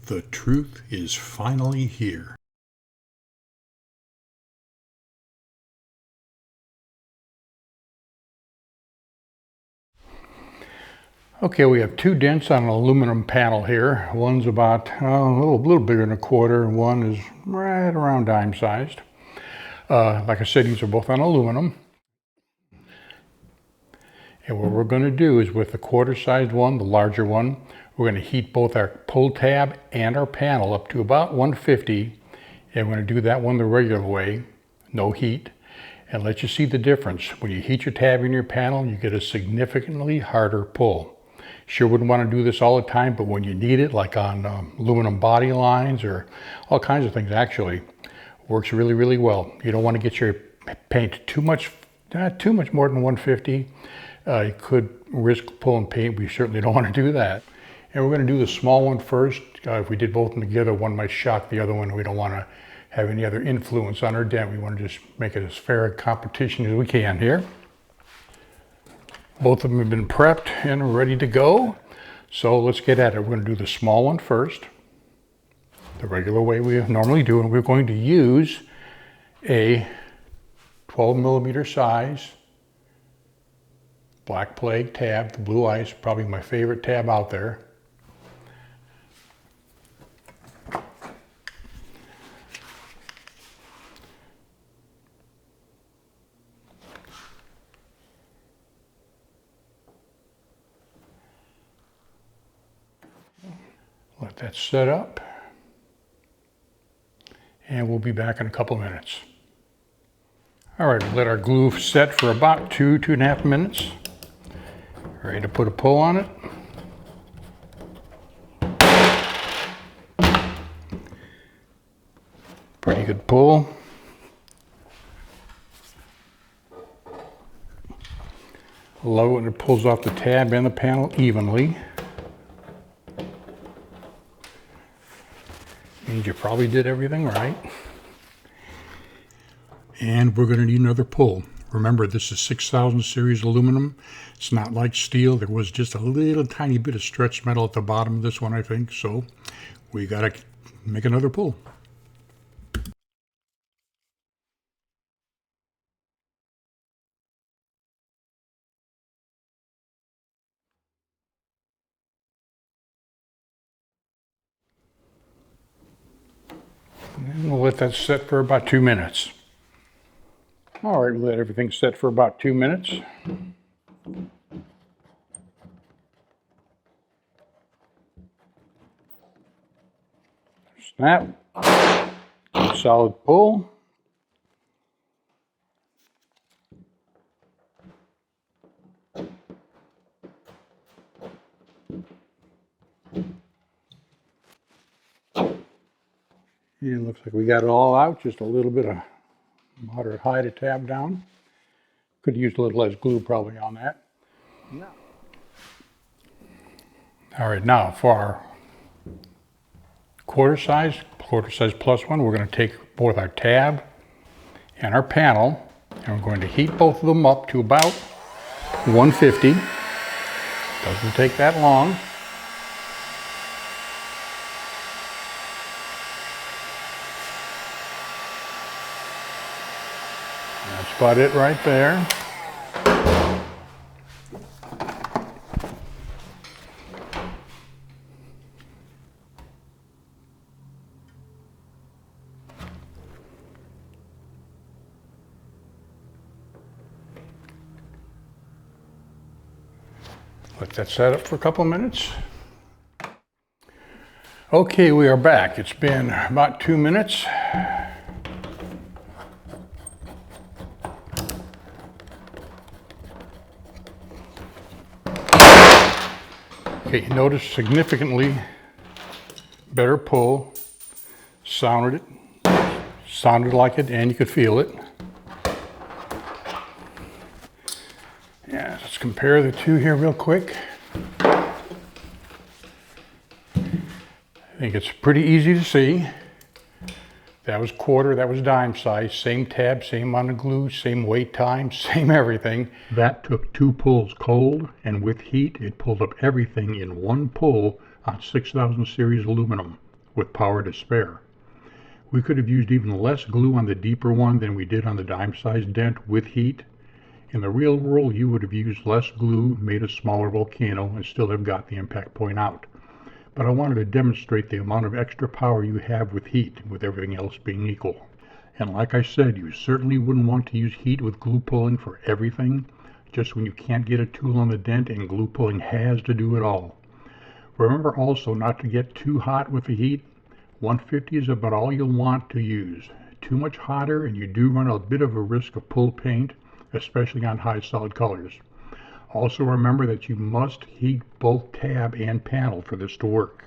The truth is finally here. Okay, we have two dents on an aluminum panel here. One's about a little bigger than a quarter, and one is right around dime sized. Like I said, these are both on aluminum. And what we're going to do is with the quarter sized one, the larger one, we're going to heat both our pull tab and our panel up to about 150. And we're going to do that one the regular way, no heat, and let you see the difference. When you heat your tab and your panel, you get a significantly harder pull. Sure wouldn't want to do this all the time, but when you need it, like on aluminum body lines or all kinds of things, actually works really, really well. You don't want to get your paint too much more than 150. You could risk pulling paint. We certainly don't want to do that. And we're going to do the small one first. If we did both of them together, one might shock the other one. We don't want to have any other influence on our dent. We want to just make it as fair a competition as we can here. Both of them have been prepped and ready to go. So let's get at it. We're going to do the small one first, the regular way we normally do. And we're going to use a 12 millimeter size Black Plague tab, the Blue Ice, probably my favorite tab out there. Let that set up, and we'll be back in a couple minutes. All right, we'll let our glue set for about 2.5 minutes. Ready to put a pull on it. Pretty good pull. Love it when it pulls off the tab and the panel evenly. Means you probably did everything right. And we're going to need another pull. Remember, this is 6000 series aluminum. It's not like steel. There was just a little tiny bit of stretched metal at the bottom of this one, I think. So we got to make another pull. And we'll let that set for about 2 minutes. All right, we'll let everything set for about 2 minutes. Snap. Solid pull. It looks like we got it all out, just a little bit of moderate high to tab down. Could use a little less glue probably on that. No. All right, now for our quarter size plus one, we're going to take both our tab and our panel, and we're going to heat both of them up to about 150. Doesn't take that long. That's about it right there. Let that set up for a couple of minutes. Okay, we are back. It's been about 2 minutes. Okay, notice significantly better pull. Sounded like it, and you could feel it. Yeah, let's compare the two here real quick. I think it's pretty easy to see. That was quarter, that was dime size, same tab, same amount of glue, same wait time, same everything. That took 2 pulls cold, and with heat, it pulled up everything in 1 pull on 6000 series aluminum. with power to spare. We could have used even less glue on the deeper one than we did on the dime-sized dent with heat. In the real world, you would have used less glue, made a smaller volcano, and still have got the impact point out. But I wanted to demonstrate the amount of extra power you have with heat, with everything else being equal. And like I said, you certainly wouldn't want to use heat with glue pulling for everything, just when you can't get a tool on the dent and glue pulling has to do it all. Remember also not to get too hot with the heat. 150 is about all you'll want to use. Too much hotter and you do run a bit of a risk of pulled paint, especially on high solid colors. Also remember that you must heat both tab and panel for this to work.